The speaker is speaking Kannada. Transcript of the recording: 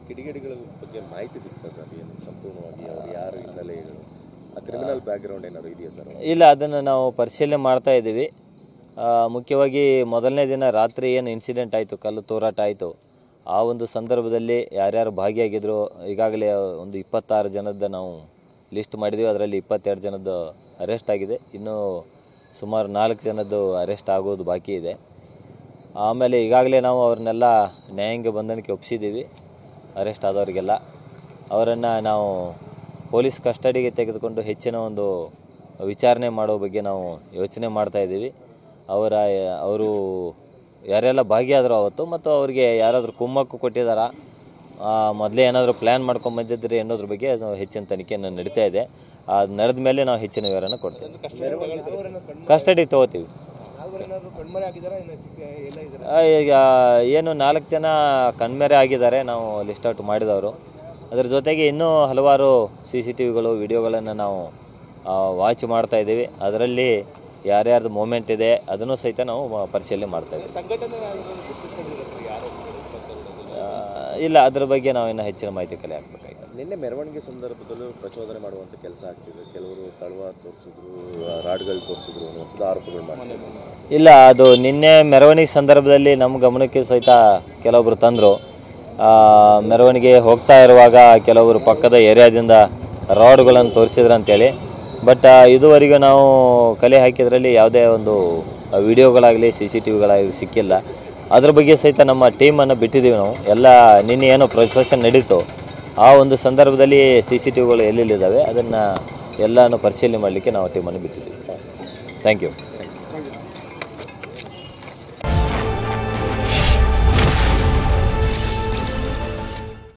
ಕಿಡಿಗೇಡಿಗಳ ಬಗ್ಗೆ ಮಾಹಿತಿ ಸಿಗ್ತಾ ಸರ್? ಏನು ಸಂಪೂರ್ಣವಾಗಿ ಅವರು ಯಾರು ಹಿನ್ನೆಲೆಗಳು, ಕ್ರಿಮಿನಲ್ ಬ್ಯಾಕ್ಗ್ರೌಂಡ್ ಏನಾದ್ರು ಇದೆಯಾ ಸರ್? ಇಲ್ಲ, ಅದನ್ನು ನಾವು ಪರಿಶೀಲನೆ ಮಾಡ್ತಾ ಇದ್ದೀವಿ. ಮುಖ್ಯವಾಗಿ ಮೊದಲನೇ ದಿನ ರಾತ್ರಿ ಏನು ಇನ್ಸಿಡೆಂಟ್ ಆಯಿತು, ಕಲ್ಲು ತೂರಾಟ ಆಯಿತು, ಆ ಒಂದು ಸಂದರ್ಭದಲ್ಲಿ ಯಾರ್ಯಾರು ಭಾಗಿಯಾಗಿದ್ರು ಈಗಾಗಲೇ ಒಂದು 26 ಜನದ ನಾವು ಲಿಸ್ಟ್ ಮಾಡಿದ್ದೀವಿ. ಅದರಲ್ಲಿ 22 ಜನದ್ದು ಅರೆಸ್ಟ್ ಆಗಿದೆ. ಇನ್ನೂ ಸುಮಾರು 4 ಜನದ್ದು ಅರೆಸ್ಟ್ ಆಗೋದು ಬಾಕಿ ಇದೆ. ಆಮೇಲೆ ಈಗಾಗಲೇ ನಾವು ಅವ್ರನ್ನೆಲ್ಲ ನ್ಯಾಯಾಂಗ ಬಂಧನಕ್ಕೆ ಒಪ್ಪಿಸಿದ್ದೀವಿ. ಅರೆಸ್ಟ್ ಆದವರಿಗೆಲ್ಲ ಅವರನ್ನು ನಾವು ಪೊಲೀಸ್ ಕಸ್ಟಡಿಗೆ ತೆಗೆದುಕೊಂಡು ಹೆಚ್ಚಿನ ಒಂದು ವಿಚಾರಣೆ ಮಾಡೋ ಬಗ್ಗೆ ನಾವು ಯೋಚನೆ ಮಾಡ್ತಾಯಿದ್ದೀವಿ. ಅವರು ಯಾರೆಲ್ಲ ಭಾಗಿಯಾದರು ಅವತ್ತು, ಮತ್ತು ಅವರಿಗೆ ಯಾರಾದರೂ ಕುಮ್ಮಕ್ಕು ಕೊಟ್ಟಿದ್ದಾರಾ, ಮೊದಲೇ ಏನಾದರೂ ಪ್ಲ್ಯಾನ್ ಮಾಡ್ಕೊಂಡು ಬಂದಿದ್ದರೆ ಅನ್ನೋದ್ರ ಬಗ್ಗೆ ಹೆಚ್ಚಿನ ತನಿಖೆಯನ್ನು ನಡೀತಾ ಇದೆ. ಅದು ನಡೆದ ಮೇಲೆ ನಾವು ಹೆಚ್ಚಿನ ವಿವರನ ಕೊಡ್ತೀವಿ, ಕಸ್ಟಡಿಗೆ ತೊಗೋತೀವಿ. ಈಗ ಏನು 4 ಜನ ಕಣ್ಮೆರೆ ಆಗಿದ್ದಾರೆ ನಾವು ಲಿಸ್ಟ್ ಔಟ್ ಮಾಡಿದವರು. ಅದರ ಜೊತೆಗೆ ಇನ್ನೂ ಹಲವಾರು CCTVಗಳು ವಿಡಿಯೋಗಳನ್ನು ನಾವು ವಾಚ್ ಮಾಡ್ತಾ ಇದ್ದೀವಿ. ಅದರಲ್ಲಿ ಯಾರ್ಯಾರ್ದು ಮೂಮೆಂಟ್ ಇದೆ ಅದನ್ನು ಸಹಿತ ನಾವು ಪರಿಶೀಲನೆ ಮಾಡ್ತಾ ಇದ್ದೀವಿ. ಇಲ್ಲ, ಅದ್ರ ಬಗ್ಗೆ ನಾವು ಇನ್ನೂ ಹೆಚ್ಚಿನ ಮಾಹಿತಿ ಕಲೆ ಹಾಕಬೇಕಾಗಿದೆ. ನಿನ್ನೆ ಮೆರವಣಿಗೆ ಸಂದರ್ಭದಲ್ಲೂ ಪ್ರಚೋದನೆ ಮಾಡುವಂಥ ಕೆಲಸ ಆಗ್ತಿದೆ. ಕೆಲವರು ತಳವಾರ ತೋರಿಸಿದ್ರು, ರಾಡ್ಗಳು ತೋರಿಸಿದ್ರು ಅನ್ನುವಂಥದ್ದು ಆರೋಪಗಳು ಮಾಡ್ತಾರೆ. ಇಲ್ಲ, ಅದು ನಿನ್ನೆ ಮೆರವಣಿಗೆ ಸಂದರ್ಭದಲ್ಲಿ ನಮ್ಮ ಗಮನಕ್ಕೆ ಸಹಿತ ಕೆಲವೊಬ್ಬರು ತಂದರು. ಮೆರವಣಿಗೆ ಹೋಗ್ತಾ ಇರುವಾಗ ಕೆಲವರು ಪಕ್ಕದ ಏರಿಯಾದಿಂದ ರಾಡ್ಗಳನ್ನು ತೋರಿಸಿದ್ರು ಅಂತೇಳಿ. ಬಟ್ ಇದುವರೆಗೂ ನಾವು ಕಲೆ ಹಾಕಿದ್ರಲ್ಲಿ ಯಾವುದೇ ಒಂದು ವಿಡಿಯೋಗಳಾಗಲಿ CCTVಗಳಾಗಲಿ ಸಿಕ್ಕಿಲ್ಲ. ಅದ್ರ ಬಗ್ಗೆ ಸಹಿತ ನಮ್ಮ ಟೀಮನ್ನು ಬಿಟ್ಟಿದ್ದೀವಿ ನಾವು. ಎಲ್ಲ ನಿನ್ನೆ ಏನೋ ಪ್ರೊಸೆಷನ್ ನಡೀತು, ಆ ಒಂದು ಸಂದರ್ಭದಲ್ಲಿ CCTVಗಳು ಎಲ್ಲೆಲ್ಲಿದ್ದಾವೆ ಅದನ್ನು ಎಲ್ಲನೂ ಪರಿಶೀಲನೆ ಮಾಡಲಿಕ್ಕೆ ನಾವು ಟೀಮನ್ನು ಬಿಟ್ಟಿದ್ದೀವಿ. Thank you.